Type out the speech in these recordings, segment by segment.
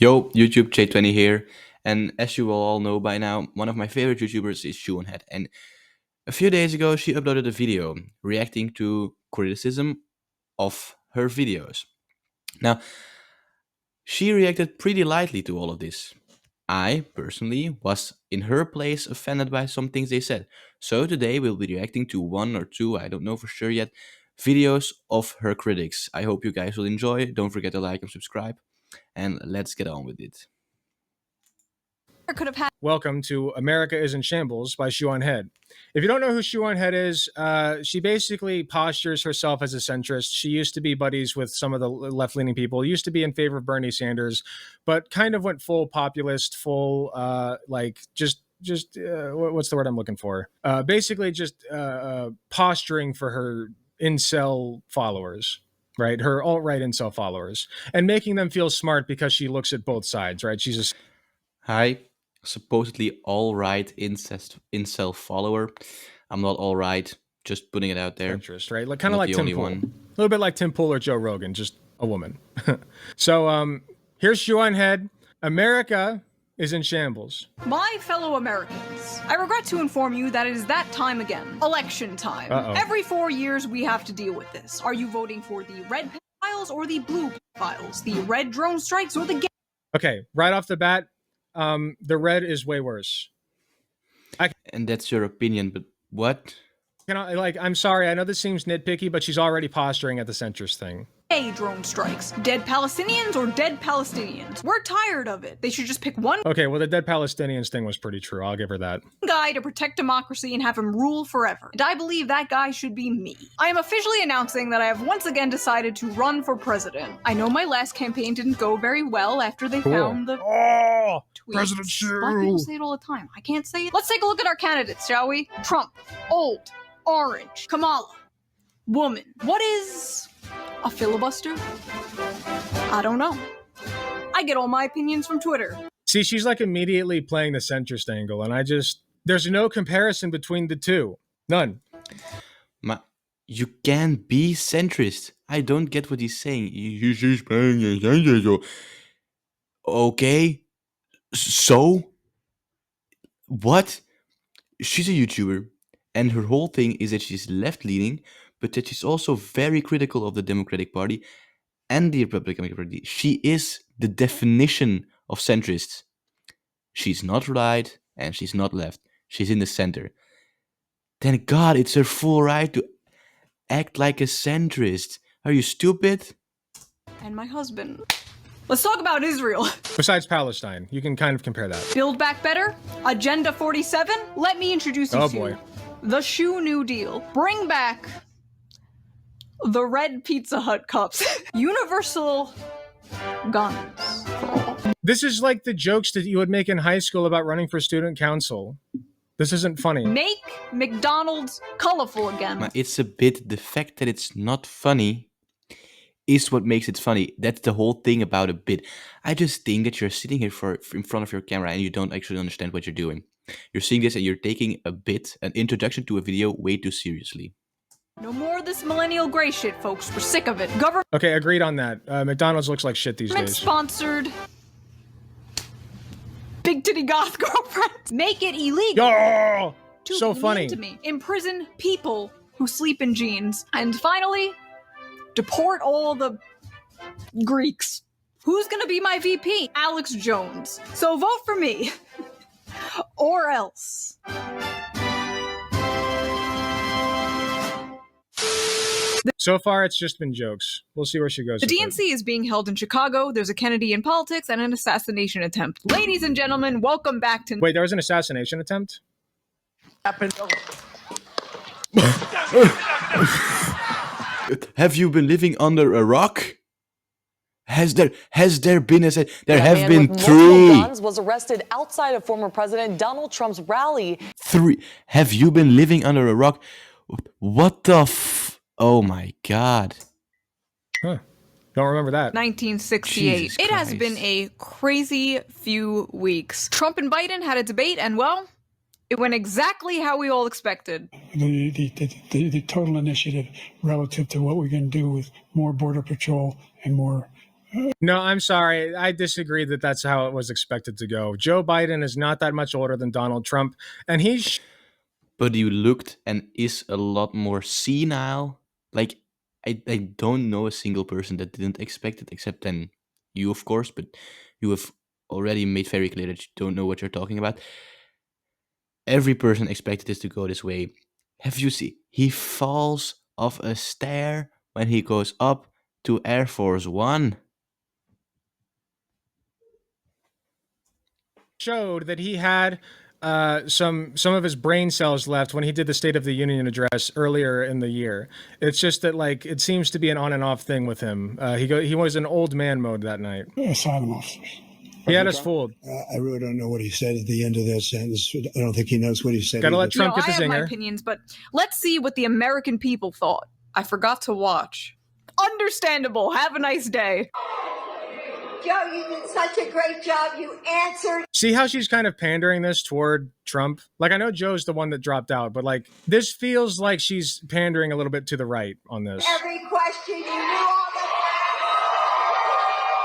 Yo, YouTube J20 here, and as you will all know by now, one of my favorite YouTubers is Head, and a few days ago she uploaded a video reacting to criticism of her videos. Now, she reacted pretty lightly to all of this. I, personally, was in her place offended by some things they said, so today we'll be reacting to one or two, I don't know for sure yet, videos of her critics. I hope you guys will enjoy, don't forget to like and subscribe, and let's get on with it. Could have had. Welcome to America is in Shambles by Head. If you don't know who Head is, she basically postures herself as a centrist. She used to be buddies with some of the left-leaning people, used to be in favor of Bernie Sanders, but kind of went full populist, full what's the word I'm looking for? Basically just posturing for her incel followers. Right, her alt-right incel followers, and making them feel smart because she looks at both sides. Right, she's a Hi, supposedly all right incel follower. I'm not all right. Just putting it out there. Centrist, right? Like kind of Not like the Tim only Pool, one. a little bit like Tim Pool or Joe Rogan, just a woman. So here's Head. America is in shambles. My fellow Americans, I regret to inform you that it is that time again. Election time. Every 4 years we have to deal with this. Are you voting for the red files or the blue files? The red drone strikes or the Okay, right off the bat, the red is way worse. And that's your opinion, but what? I'm sorry, I know this seems nitpicky, but she's already posturing at the centrist thing. Drone strikes. Dead Palestinians or dead Palestinians? We're tired of it. They should just pick one Okay, well, the dead Palestinians thing was pretty true. I'll give her that. guy to protect democracy and have him rule forever. And I believe that guy should be me. I am officially announcing that I have once again decided to run for president. I know my last campaign didn't go very well after they found the tweets. President Shoo. Black people say it all the time. I can't say it. Let's take a look at our candidates, shall we? Trump, old, orange. Kamala, woman. What is a filibuster? I don't know. I get all my opinions from Twitter. See, she's like immediately playing the centrist angle, and there's no comparison between the two. None. You can be centrist. I don't get what he's saying. He's playing a centrist. Okay, so what? She's a YouTuber, and her whole thing is that she's left-leaning, but that she's also very critical of the Democratic Party and the Republican Party. She is the definition of centrist. She's not right, and she's not left. She's in the center. Thank God, it's her full right to act like a centrist. Are you stupid? And my husband. Let's talk about Israel. Besides Palestine, you can kind of compare that. Build Back Better, Agenda 47. Let me introduce you to the Shoe New Deal. Bring back the red Pizza Hut cups. Universal guns. This is like the jokes that you would make in high school about running for student council. This isn't funny. Make McDonald's colorful again. It's a bit, the fact that it's not funny is what makes it funny. That's the whole thing about a bit. I just think that you're sitting here in front of your camera and you don't actually understand what you're doing. You're seeing this and you're taking a bit, an introduction to a video, way too seriously. No more of this millennial gray shit, folks. We're sick of it. Okay, agreed on that. McDonald's looks like shit these days. Sponsored big titty goth girlfriends. Make it illegal. Yo! To So be funny. mean to me. Imprison people who sleep in jeans. And finally, deport all the Greeks. Who's gonna be my VP? Alex Jones. So vote for me. Or else. So far, it's just been jokes. We'll see where she goes. The DNC is being held in Chicago. There's a Kennedy in politics and an assassination attempt. Ladies and gentlemen, welcome back to... Wait, there was an assassination attempt? Have you been living under a rock? Has there been there have been three guns was arrested outside of former President Donald Trump's rally. Three. Have you been living under a rock? What the oh my God. Huh. Don't remember that. 1968. Jesus It has Christ. been a crazy few weeks. Trump and Biden had a debate, and well, it went exactly how we all expected. The total initiative relative to what we're going to do with more border patrol and more No, I'm sorry. I disagree that that's how it was expected to go. Joe Biden is not that much older than Donald Trump, and he's But you looked and is a lot more senile. Like, I don't know a single person that didn't expect it, except then you, of course, but you have already made very clear that you don't know what you're talking about. Every person expected this to go this way. Have you seen? He falls off a stair when he goes up to Air Force One. showed that he had some of his brain cells left when he did the State of the Union address earlier in the year. It's just that like it seems to be an on and off thing with him. He was in old man mode that night. Asylum officers. He had us fooled. I really don't know what he said at the end of that sentence. I don't think he knows what he said. Gotta either. let Trump get I the have my zinger. opinions, but let's see what the American people thought. I forgot to watch. Understandable. Have a nice day. Joe, you did such a great job. You answered See how she's kind of pandering this toward Trump? Like, I know Joe's the one that dropped out, but like, this feels like she's pandering a little bit to the right on this. every question. You knew all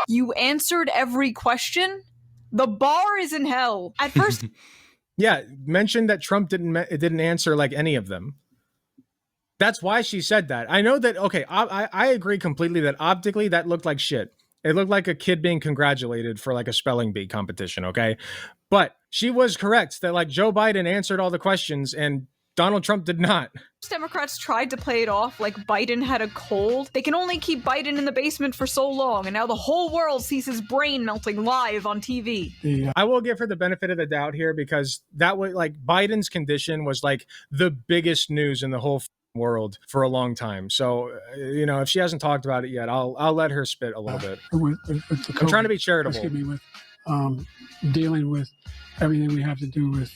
the You answered every question? The bar is in hell. At first, Yeah, mentioned that Trump didn't answer like any of them. That's why she said that. I know that. Okay, I agree completely that optically that looked like shit. It looked like a kid being congratulated for like a spelling bee competition. Okay, but she was correct that like Joe Biden answered all the questions and Donald Trump did not. Democrats tried to play it off like Biden had a cold. They can only keep Biden in the basement for so long, and now the whole world sees his brain melting live on TV. I will give her the benefit of the doubt here because that was like Biden's condition was like the biggest news in the whole world for a long time. So, you know, if she hasn't talked about it yet, I'll let her spit a little bit. with the I'm trying to COVID, be charitable. excuse me, with dealing with everything we have to do with,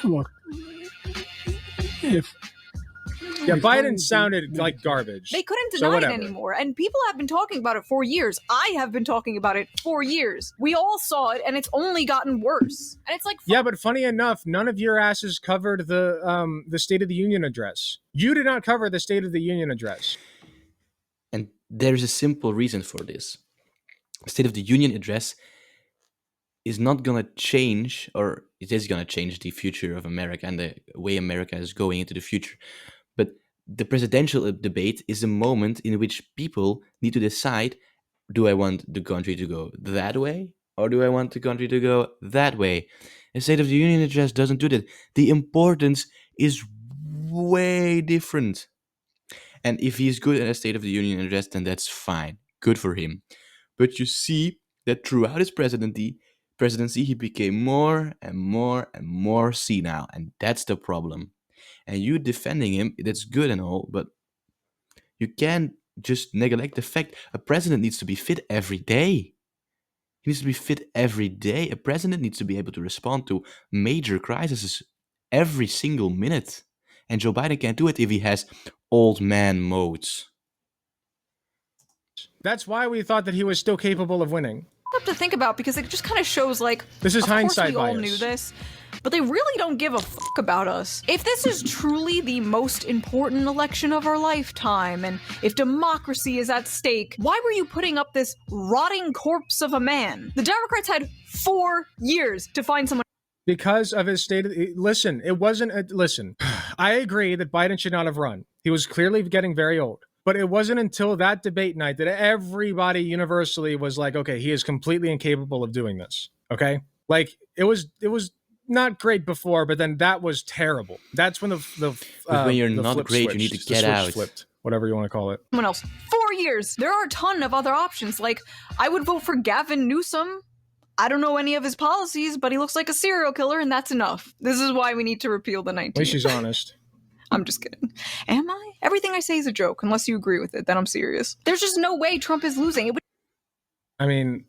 look, if Yeah, we Biden find sounded the- like garbage. They couldn't So deny it whatever. anymore, and people have been talking about it for years. I have been talking about it for years. We all saw it, and it's only gotten worse. And it's like, Yeah, but funny enough, none of your asses covered the State of the Union address. You did not cover the State of the Union address. And there's a simple reason for this. State of the Union address is not going to change, or it is going to change the future of America and the way America is going into the future. But the presidential debate is a moment in which people need to decide, do I want the country to go that way, or do I want the country to go that way? A State of the Union address doesn't do that. The importance is way different. And if he's good at a State of the Union address, then that's fine. Good for him. But you see that throughout his presidency, he became more and more and more senile. And that's the problem. And you defending him, that's good and all, but you can't just neglect the fact a president needs to be fit every day. He needs to be fit every day. A president needs to be able to respond to major crises every single minute. And Joe Biden can't do it if he has old man modes. That's why we thought that he was still capable of winning. up to think about because it just kind of shows like This is of course hindsight we all bias. knew this, but they really don't give a fuck about us. If this is truly the most important election of our lifetime, and if democracy is at stake, why were you putting up this rotting corpse of a man? The Democrats had 4 years to find someone. Because of his state of, listen, it wasn't listen, I agree that Biden should not have run. He was clearly getting very old. But it wasn't until that debate night that everybody universally was like, okay, he is completely incapable of doing this. Okay? Like it was not great before, but then that was terrible. That's when But when you're the not flip great, you switched. need to The get switch out. flipped, whatever you want to call it. Someone else. 4 years. There are a ton of other options. Like, I would vote for Gavin Newsom. I don't know any of his policies, but he looks like a serial killer, and that's enough. This is why we need to repeal the 19th. At least she's honest. I'm just kidding. Am I? Everything I say is a joke, unless you agree with it, then I'm serious. There's just no way Trump is losing. It would I mean,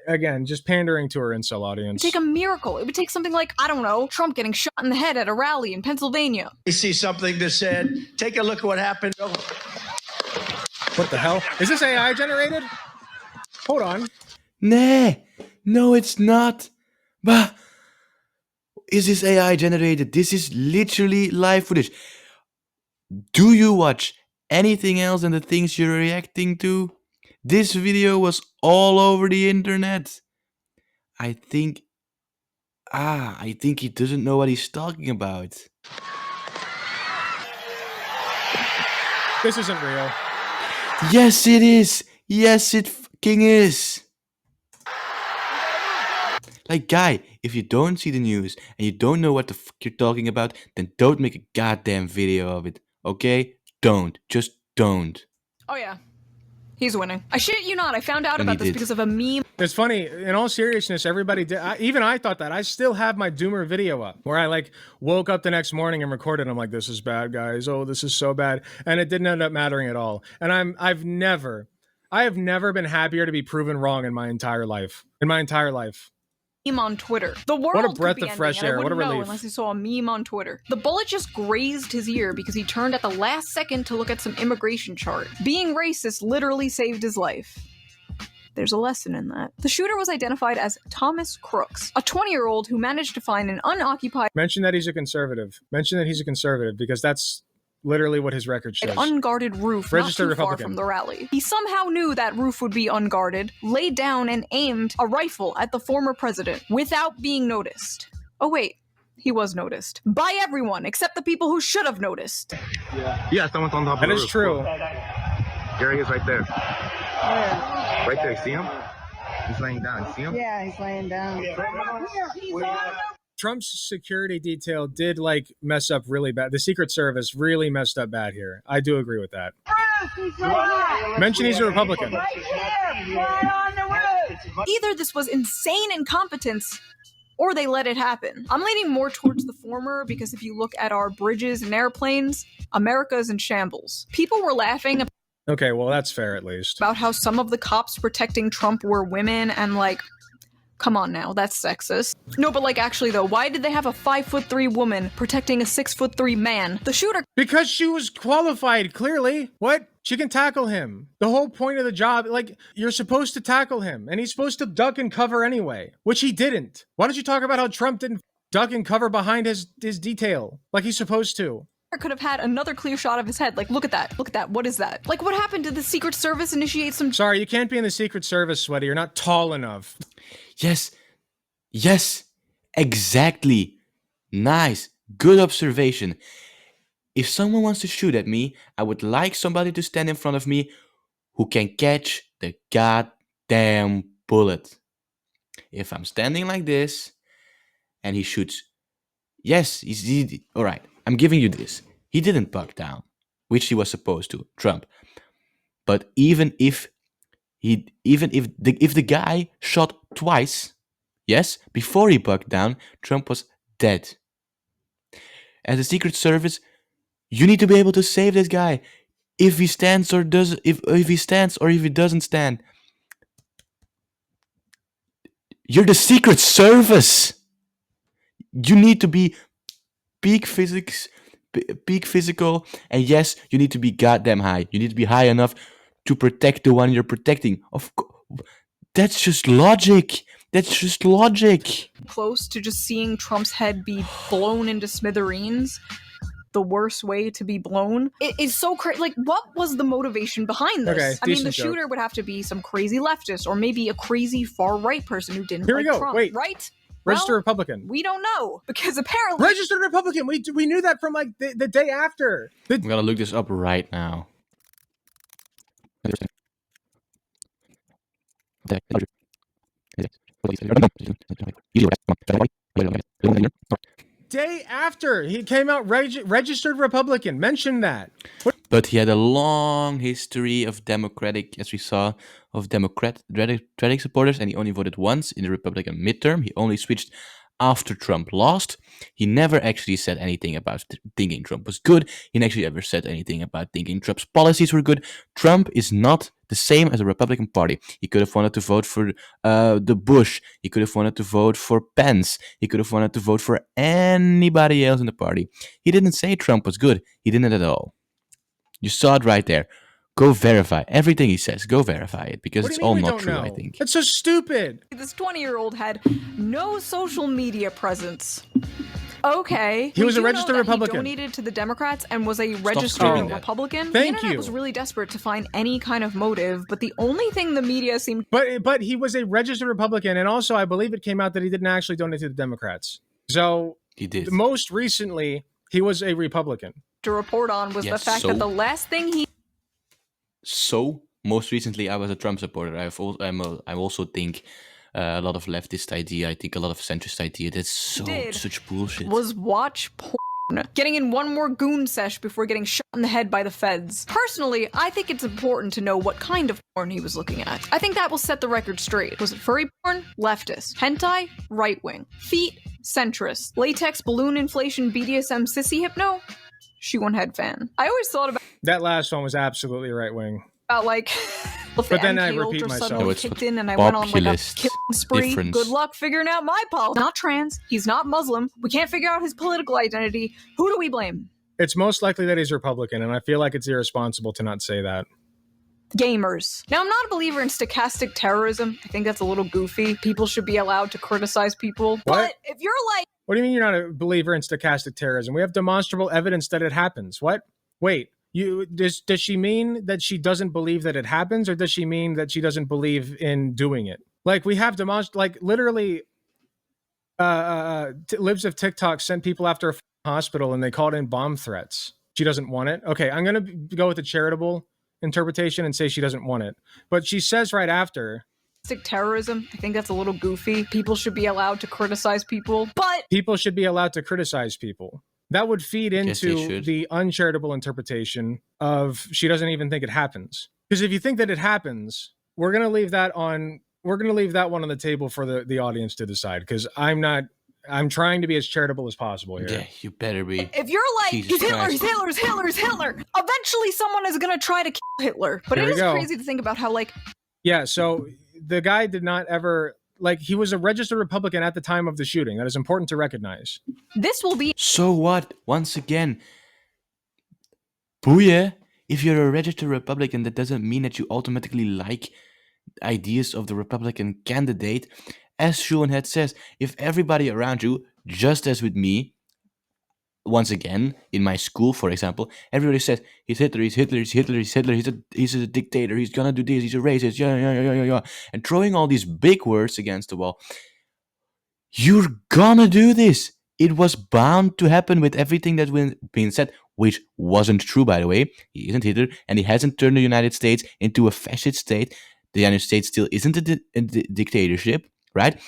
again, just pandering to her incel audience. take a miracle. It would take something like, I don't know, Trump getting shot in the head at a rally in Pennsylvania. You see something that said, take a look at what happened. What the hell? Is this AI generated? Hold on. Nah, no, it's not. Bah, is this AI generated? This is literally live footage. Do you watch anything else than the things you're reacting to? This video was all over the internet. I think he doesn't know what he's talking about. This isn't real. Yes, it is. Yes, it fucking is. Like, guy, if you don't see the news and you don't know what the fuck you're talking about, then don't make a goddamn video of it. Okay? Don't. Just don't. Oh yeah. He's winning. I shit you not, I found out And about he this did. because of a meme It's funny, in all seriousness, everybody did. Even I thought that. I still have my Doomer video up where I like woke up the next morning and recorded. I'm like, this is bad, guys. Oh, this is so bad. And it didn't end up mattering at all. And I have never been happier to be proven wrong in my entire life. on Twitter. The world What a breath could be of fresh ending, and I air. What a wouldn't know relief. unless I saw a meme on Twitter. The bullet just grazed his ear because he turned at the last second to look at some immigration chart. Being racist literally saved his life. There's a lesson in that. The shooter was identified as Thomas Crooks, a 20-year-old who managed to find an unoccupied Mention that he's a conservative. Because that's literally what his record shows. unguarded roof Registered not too far Republican. from the rally. He somehow knew that roof would be unguarded, laid down and aimed a rifle at the former president without being noticed. Oh wait, he was noticed. By everyone except the people who should have noticed. Yeah, someone's on top of That the is roof. true. There he is right there. Right there, see him? He's laying down, see him? Yeah, he's laying down. Trump's security detail did like mess up really bad. The Secret Service really messed up bad here. I do agree with that. Mention he's a Republican. Either this was insane incompetence or they let it happen. I'm leaning more towards the former because if you look at our bridges and airplanes, America's in shambles. People were laughing Okay, well, that's fair at least. about how some of the cops protecting Trump were women and like, come on now, that's sexist. No, but like actually though, why did they have a 5'3" woman protecting a 6'3" man? The shooter Because she was qualified, clearly. What? She can tackle him. The whole point of the job, like, you're supposed to tackle him, and he's supposed to duck and cover anyway, which he didn't. Why don't you talk about how Trump didn't duck and cover behind his detail like he's supposed to? could have had another clear shot of his head. Like, look at that. Look at that. What is that? Like, what happened? Did the Secret Service initiate some Sorry, you can't be in the Secret Service, Sweaty. You're not tall enough. Yes. Yes. Exactly. Nice. Good observation. If someone wants to shoot at me, I would like somebody to stand in front of me who can catch the goddamn bullet. If I'm standing like this and he shoots, yes, all right, I'm giving you this. He didn't buck down, which he was supposed to, Trump. But even if the guy shot twice, yes, before he bucked down, Trump was dead. As a Secret Service, you need to be able to save this guy. If he stands or does, if he stands or if he doesn't stand, you're the Secret Service. You need to be peak physical, and yes, you need to be goddamn high. You need to be high enough to protect the one you're protecting. Of course, that's just logic. That's just logic. close to just seeing Trump's head be blown into smithereens. The worst way to be blown. It is so crazy. Like, what was the motivation behind this? Okay, I mean, the decent joke. shooter would have to be some crazy leftist or maybe a crazy far-right person who didn't Here we like go. Trump, Wait. right? Registered Well, Republican. we don't know because apparently Registered Republican. We knew that from like the day after. I'm gonna look this up right now. Day after he came out registered Republican. Mention that. But he had a long history of Democratic, as we saw, of Democratic supporters, and he only voted once in the Republican midterm. He only switched after Trump lost. He never actually said anything about thinking Trump was good. He actually ever said anything about thinking Trump's policies were good. Trump is not the same as the Republican Party. He could have wanted to vote for the Bush. He could have wanted to vote for Pence. He could have wanted to vote for anybody else in the party. He didn't say Trump was good. He didn't at all. You saw it right there. Go verify everything he says. Go verify it because What do it's you mean all we not don't true, know? I think. That's so stupid. this 20-year-old had no social media presence. Okay. He was We a do registered know that Republican. He donated to the Democrats and was a registered screaming that. Republican. Thank the internet you. was really desperate to find any kind of motive, but the only thing the media seemed But he was a registered Republican, and also I believe it came out that he didn't actually donate to the Democrats. So He did. most recently, he was a Republican. to report on was the Yes, fact so- that the last thing he So most recently, I was a Trump supporter. I also think a lot of leftist idea. I think a lot of centrist idea. That's did such bullshit. was watch porn, getting in one more goon sesh before getting shot in the head by the feds. Personally, I think it's important to know what kind of porn he was looking at. I think that will set the record straight. Was it furry porn? Leftist. Hentai? Right wing. Feet? Centrist. Latex balloon inflation BDSM sissy hypno? Shoe one head fan. I always thought That last one was absolutely right wing. about like if But the then I MK repeat Ultra myself. suddenly No, it's kicked in and I went on like a populist killing spree. difference. Good luck figuring out my politics. Not trans. He's not Muslim. We can't figure out his political identity. Who do we blame? It's most likely that he's Republican, and I feel like it's irresponsible to not say that. Gamers. Now, I'm not a believer in stochastic terrorism. I think that's a little goofy. People should be allowed to criticize people. But if you're like, What do you mean you're not a believer in stochastic terrorism? We have demonstrable evidence that it happens. What? Wait, does she mean that she doesn't believe that it happens, or does she mean that she doesn't believe in doing it? Like, we have literally, Libs of TikTok sent people after a hospital and they called in bomb threats. She doesn't want it. Okay, I'm gonna go with the charitable interpretation and say she doesn't want it. But she says right after, terrorism, I think that's a little goofy. People should be allowed to criticize people. But people should be allowed to criticize people. That would feed Yes, they into should. the uncharitable interpretation of she doesn't even think it happens. Because if you think that it happens, we're gonna leave that one on the table for the audience to decide. Because I'm trying to be as charitable as possible here. Yeah, you better be. if you're like, Jesus he's Hitler, Christ. he's Hitler, he's Hitler, he's Hitler, eventually someone is gonna try to kill Hitler. But Here it we is go. crazy to think about how like Yeah, so the guy did not ever, he was a registered Republican at the time of the shooting. That is important to recognize. this will be So what? Once again, booyah! If you're a registered Republican, that doesn't mean that you automatically like ideas of the Republican candidate. As Sean had says, if everybody around you, just as with me, once again, in my school, for example, everybody says, he's Hitler, he's Hitler, he's Hitler, he's Hitler, he's a dictator, he's gonna do this, he's a racist, yeah, and throwing all these big words against the wall, you're gonna do this. It was bound to happen with everything that's been said, which wasn't true, by the way. He isn't Hitler, and he hasn't turned the United States into a fascist state. The United States still isn't a dictatorship, right?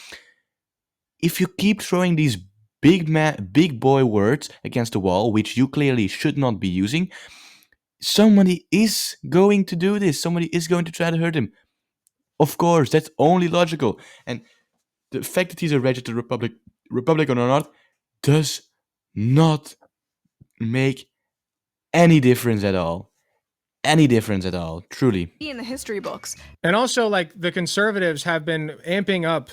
If you keep throwing these big boy words against the wall, which you clearly should not be using, somebody is going to do this. Somebody is going to try to hurt him. Of course, that's only logical. And the fact that he's a registered Republican or not does not make any difference at all. Any difference at all, truly. in the history books. And also, the conservatives have been amping up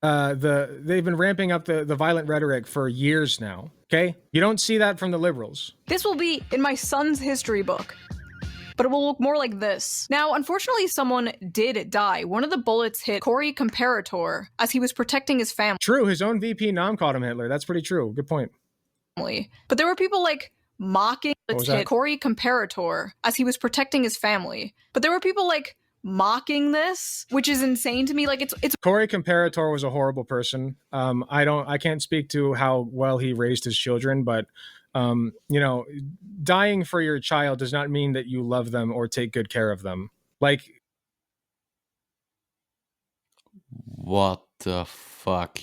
they've been ramping up the violent rhetoric for years now. Okay? You don't see that from the liberals. This will be in my son's history book, but it will look more like this. Now, unfortunately, someone did die. One of the bullets hit Cory Comparator as he was protecting his True, his own VP Nom called him Hitler. That's pretty true. Good point. family. But there were people like mocking was hit that? Cory Comparator as he was protecting his family. But there were people like mocking this, which is insane to me. Like it's Cory Comparator was a horrible person. I can't speak to how well he raised his children, but dying for your child does not mean that you love them or take good care of them. Like, What the fuck?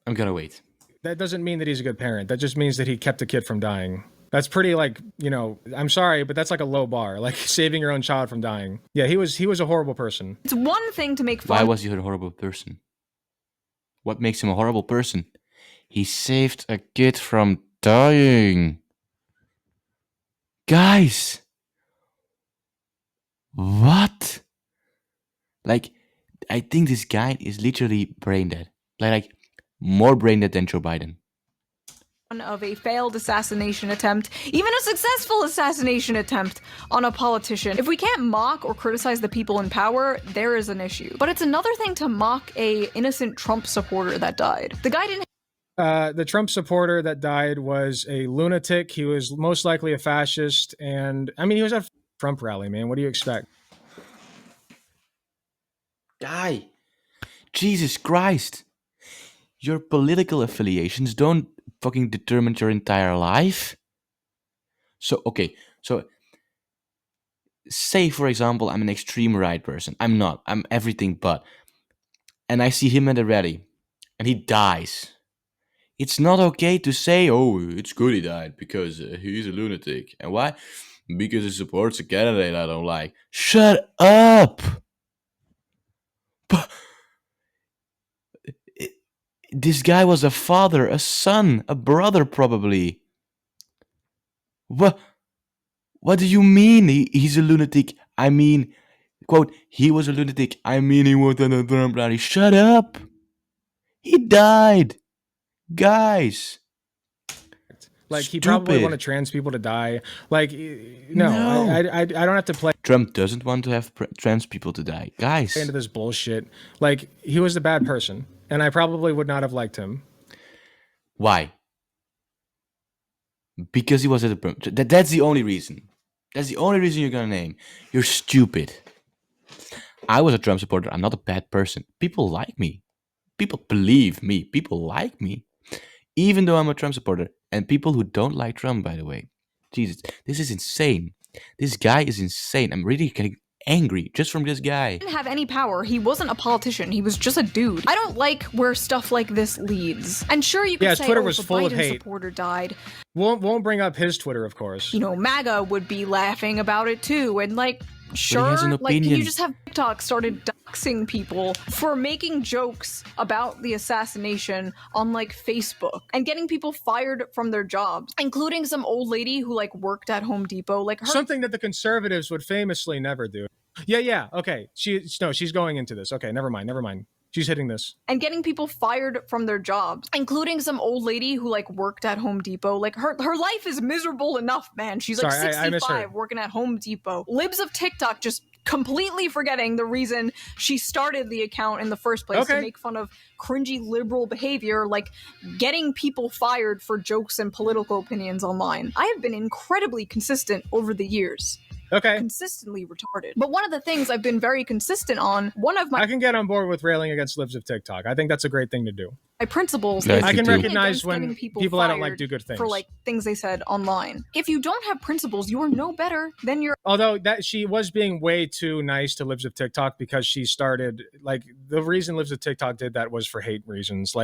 I'm gonna wait. that doesn't mean that he's a good parent. That just means that he kept a kid from dying. That's pretty I'm sorry, but that's like a low bar, like saving your own child from dying. Yeah, he was a horrible person. it's one thing to make Why fun was he a horrible person? What makes him a horrible person? He saved a kid from dying. Guys! What? I think this guy is literally brain dead. Like more brain dead than Joe Biden. of a failed assassination attempt, even a successful assassination attempt on a politician. If we can't mock or criticize the people in power, there is an issue. But it's another thing to mock a innocent Trump supporter that died. The guy didn't the Trump supporter that died was a lunatic. He was most likely a fascist. And I mean, he was at a Trump rally, man. What do you expect? Die. Jesus Christ. Your political affiliations don't fucking determine your entire life. So, okay. So, say, for example, I'm an extreme right person. I'm not. I'm everything but. And I see him at a rally. And he dies. It's not okay to say, oh, it's good he died because he's a lunatic. And why? Because he supports a candidate I don't like. Shut up! But this guy was a father, a son, a brother probably. What do you mean he's a lunatic? I mean, quote, he was a lunatic. I mean he was on a Trump rally. Shut up! He died! Guys! Like, he probably wanted trans people to die. Like, no. I don't have to play. Trump doesn't want to have trans people to die. Guys. Into this bullshit. Like, he was a bad person. And I probably would not have liked him. Why? Because he was at a... That's the only reason. That's the only reason you're gonna name. You're stupid. I was a Trump supporter. I'm not a bad person. People like me. People believe me. People like me. Even though I'm a Trump supporter. And people who don't like Trump, by the way. Jesus, this is insane. This guy is insane. I'm really getting angry just from this guy. He didn't have any power. He wasn't a politician. He was just a dude. I don't like where stuff like this leads. And sure, you could say, Twitter oh, was the full of Biden hate. supporter died. Won't bring up his Twitter, of course. You know, MAGA would be laughing about it too. And like, sure, has an like, can opinion. you just have TikTok started doxing people for making jokes about the assassination on like Facebook and getting people fired from their jobs, including some old lady who like worked at Home Depot, like her. Something that the conservatives would famously never do. Yeah. Okay. She's going into this. Okay, never mind. She's hitting this. And getting people fired from their jobs, including some old lady who like worked at Home Depot. Like her life is miserable enough, man. She's like 65 working at Home Depot. Libs of TikTok just completely forgetting the reason she started the account in the first place, to make fun of cringy liberal behavior, like getting people fired for jokes and political opinions online. I have been incredibly consistent over the years. Okay. Consistently retarded. But one of the things I've been very consistent on, I can get on board with railing against libs of TikTok. I think that's a great thing to do. My principles. Yeah, I can recognize when people I don't like do good things. For like things they said online. If you don't have principles, you are no better than your. Although that she was being way too nice to libs of TikTok because she started, like, the reason libs of TikTok did that was for hate reasons.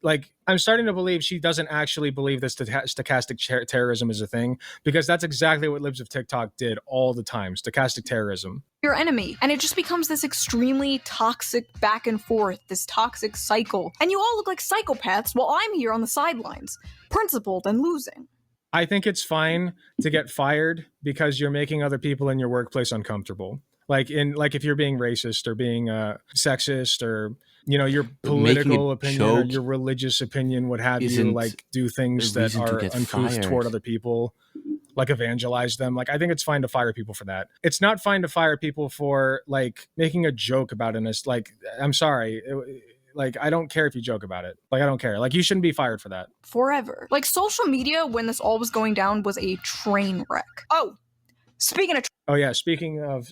Like, I'm starting to believe she doesn't actually believe that stochastic terrorism is a thing, because that's exactly what libs of TikTok did all the time. Stochastic terrorism. Your enemy. And it just becomes this extremely toxic back and forth, this toxic cycle. And you all look like psychopaths while I'm here on the sidelines, principled and losing. I think it's fine to get fired because you're making other people in your workplace uncomfortable. Like if you're being racist or being sexist, or your political opinion or your religious opinion would have you like do things that are uncouth toward other people, like evangelize them. Like, I think it's fine to fire people for that. It's not fine to fire people for like making a joke about it. Like, I'm sorry. Like, I don't care if you joke about it. Like, I don't care. Like, you shouldn't be fired for that. Forever. Like, social media, when this all was going down, was a train wreck. Oh, speaking of... Speaking of...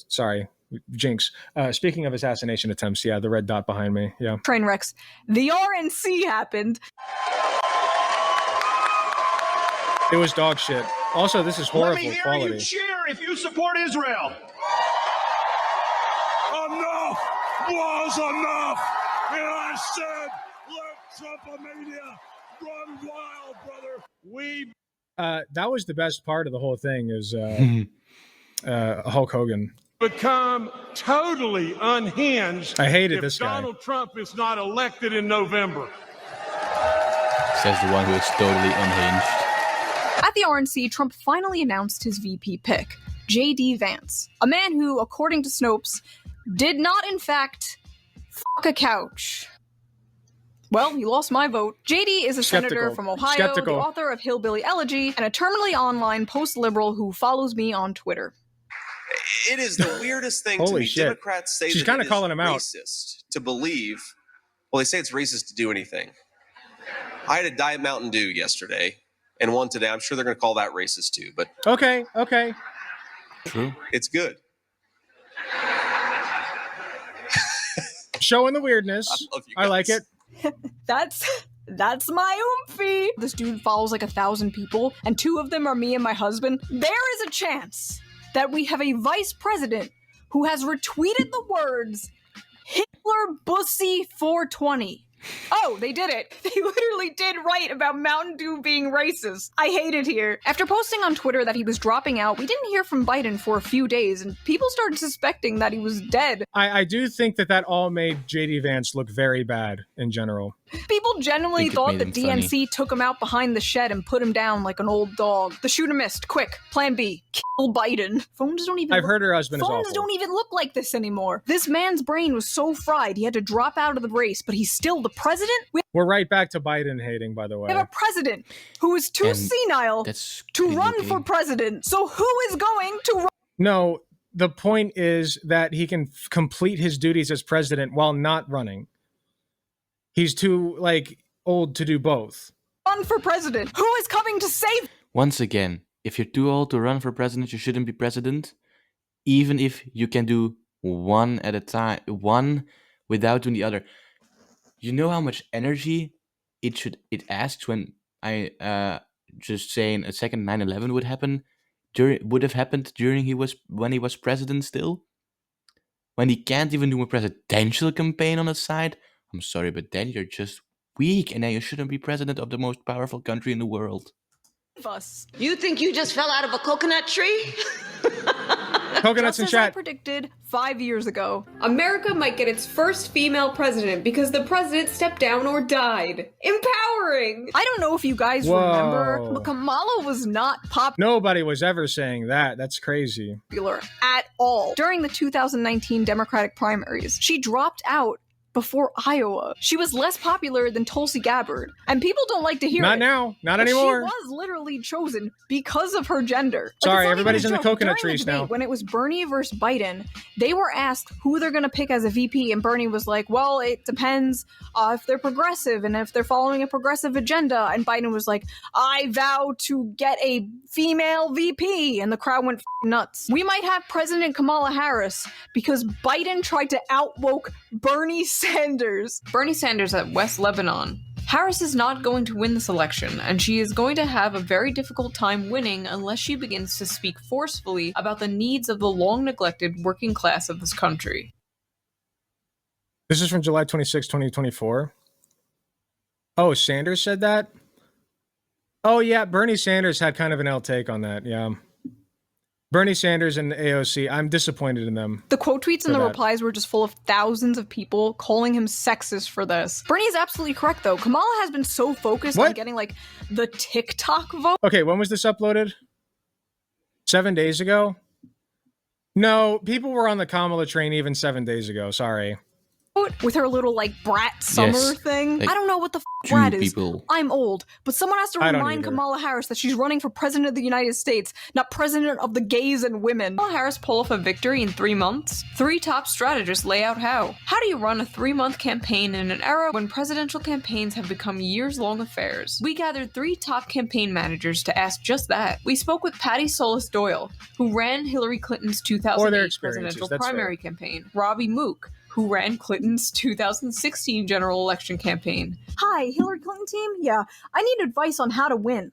sorry, Jinx. Speaking of assassination attempts, the red dot behind me, train wrecks. The RNC happened. It was dog shit. Also, this is horrible quality. Let me hear you cheer if you support Israel. Enough was enough. And I said, let Trumpomania run wild, brother. That was the best part of the whole thing, is Hulk Hogan. Become totally unhinged. I hated this guy. Donald Trump is not elected in November. Says the one who is totally unhinged. At the RNC, Trump finally announced his VP pick, J.D. Vance, a man who, according to Snopes, did not, in fact, fuck a couch. Well, you lost my vote. JD is a senator from Ohio, the author of Hillbilly Elegy, and a terminally online post-liberal who follows me on Twitter. It is the weirdest thing to me. Democrats say that it is racist to believe. Well, they say it's racist to do anything. I had a Diet Mountain Dew yesterday and one today. I'm sure they're going to call that racist too, but okay. True. It's good. Showing the weirdness. I like it. That's my oomphy. This dude follows like 1,000 people, and 2 of them are me and my husband. There is a chance that we have a vice president who has retweeted the words Hitler Bussy 420. Oh, they did it. They literally did write about Mountain Dew being racist. I hate it here. After posting on Twitter that he was dropping out, we didn't hear from Biden for a few days, and people started suspecting that he was dead. I do think that all made JD Vance look very bad in general. People genuinely thought that DNC took him out behind the shed and put him down like an old dog. The shooter missed. Quick. Plan B. Kill Biden. Phones don't even I've heard her husband is awful. Phones don't even look like this anymore. This man's brain was so fried he had to drop out of the race, but he's still the president? We're right back to Biden hating, by the way. We have a president who is too senile to run for president. So who is going to run? No, the point is that he can complete his duties as president while not running. He's too, old to do both. Run for president. Who is coming to save? Once again, if you're too old to run for president, you shouldn't be president. Even if you can do one at a time, one without doing the other. You know how much energy it asks when just saying a second 9/11 would have happened when he was president still? When he can't even do a presidential campaign on the side? I'm sorry, but then you're just weak, and then you shouldn't be president of the most powerful country in the world. Us. You think you just fell out of a coconut tree? Coconuts in chat. I predicted 5 years ago, America might get its first female president because the president stepped down or died. Empowering! I don't know if you guys remember, but Kamala was not popular. Nobody was ever saying that. That's crazy. At all. During the 2019 Democratic primaries, she dropped out before Iowa. She was less popular than Tulsi Gabbard, and people don't like to hear it. Not now. Not anymore. She was literally chosen because of her gender. Sorry, everybody's in the coconut trees now. When it was Bernie versus Biden, they were asked who they're going to pick as a VP, and Bernie was like, well, it depends if they're progressive and if they're following a progressive agenda, and Biden was like, I vow to get a female VP, and the crowd went nuts. We might have President Kamala Harris because Biden tried to outwoke Bernie Sanders. Bernie Sanders at West Lebanon. Harris is not going to win this election, and she is going to have a very difficult time winning unless she begins to speak forcefully about the needs of the long-neglected working class of this country. This is from July 26, 2024. Oh, Sanders said that? Oh, yeah, Bernie Sanders had kind of an L take on that, yeah. Bernie Sanders and the AOC, I'm disappointed in them. The quote tweets and the replies were just full of thousands of people calling him sexist for this. Bernie is absolutely correct, though. Kamala has been so focused on getting, the TikTok vote. Okay, when was this uploaded? 7 days ago? No, people were on the Kamala train even 7 days ago. Sorry. With her little, brat summer thing. I don't know what the brat is. I'm old. But someone has to remind Kamala Harris that she's running for president of the United States, not president of the gays and women. Kamala Harris pull off a victory in 3 months? 3 top strategists lay out how. How do you run a 3-month campaign in an era when presidential campaigns have become years-long affairs? We gathered 3 top campaign managers to ask just that. We spoke with Patty Solis Doyle, who ran Hillary Clinton's 2008 presidential primary campaign, Robbie Mook, who ran Clinton's 2016 general election campaign. Hi, Hillary Clinton team? Yeah, I need advice on how to win.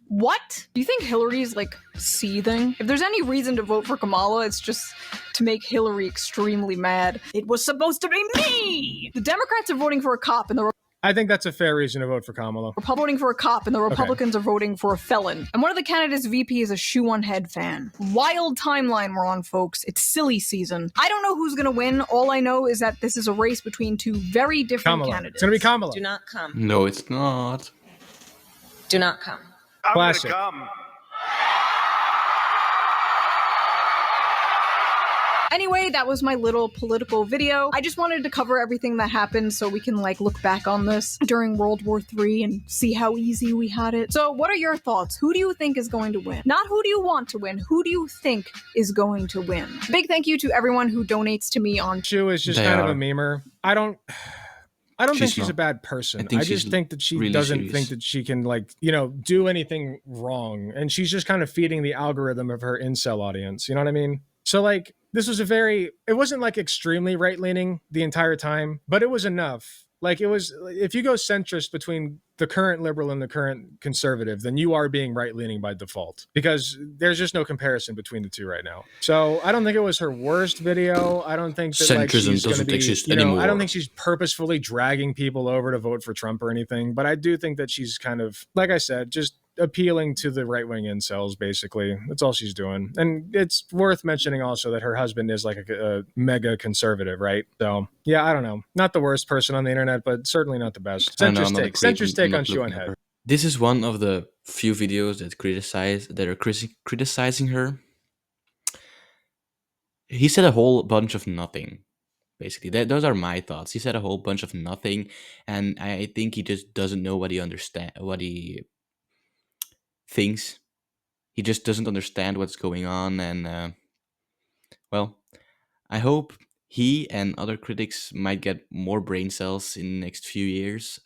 What? Do you think Hillary's, seething? If there's any reason to vote for Kamala, it's just to make Hillary extremely mad. It was supposed to be me! The Democrats are voting for a cop and the I think that's a fair reason to vote for Kamala. Voting for a cop and the Republicans are voting for a felon. And one of the candidates' VP is a shoe-on-head fan. Wild timeline we're on, folks. It's silly season. I don't know who's going to win. All I know is that this is a race between 2 very different candidates. It's going to be Kamala. Do not come. No, it's not. Do not come. Classic. I'm gonna come. Anyway, that was my little political video. I just wanted to cover everything that happened so we can like look back on this during World War III and see how easy we had it. So what are your thoughts? Who do you think is going to win? Not who do you want to win, who do you think is going to win? Big thank you to everyone who donates to me on Shu is just kind of a memer. I don't think she's a bad person. I just think that she really doesn't serious. think that she can like, you know, do anything wrong. And she's just kind of feeding the algorithm of her incel audience. You know what I mean? So like this was it wasn't like extremely right leaning the entire time, but it was enough. Like it was, if you go centrist between the current liberal and the current conservative, then you are being right leaning by default because there's just no comparison between the two right now. So I don't think it was her worst video. I don't think that like she's going to be, you know, I don't think she's purposefully dragging people over to vote for Trump or anything. But I do think that she's kind of, like I said, just appealing to the right-wing incels, basically. That's all she's doing. And it's worth mentioning also that her husband is like a mega conservative, right? So yeah, I don't know. Not the worst person on the internet, but certainly not the best. Centrist take on Shu on Head. This is one of the few videos that are criticizing her. He said a whole bunch of nothing. Basically, those are my thoughts. He said a whole bunch of nothing, and I think he just doesn't know what he thinks. He just doesn't understand what's going on, and well, I hope he and other critics might get more brain cells in the next few years.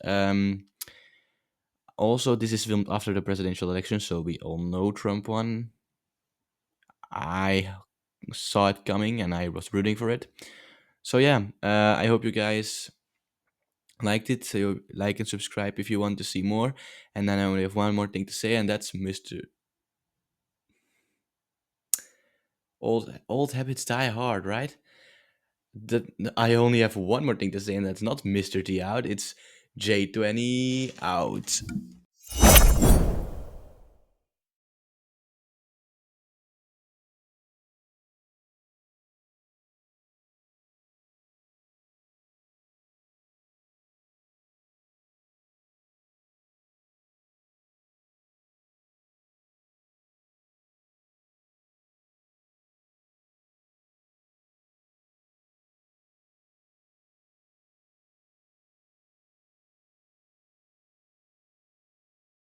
Also, this is filmed after the presidential election, so we all know Trump won. I saw it coming, and I was rooting for it. So yeah, I hope you guys liked it. So like and subscribe if you want to see more. And then I only have one more thing to say, and that's Mr. Old habits die hard, right? I only have one more thing to say, and that's not Mr. T out. It's J20 out.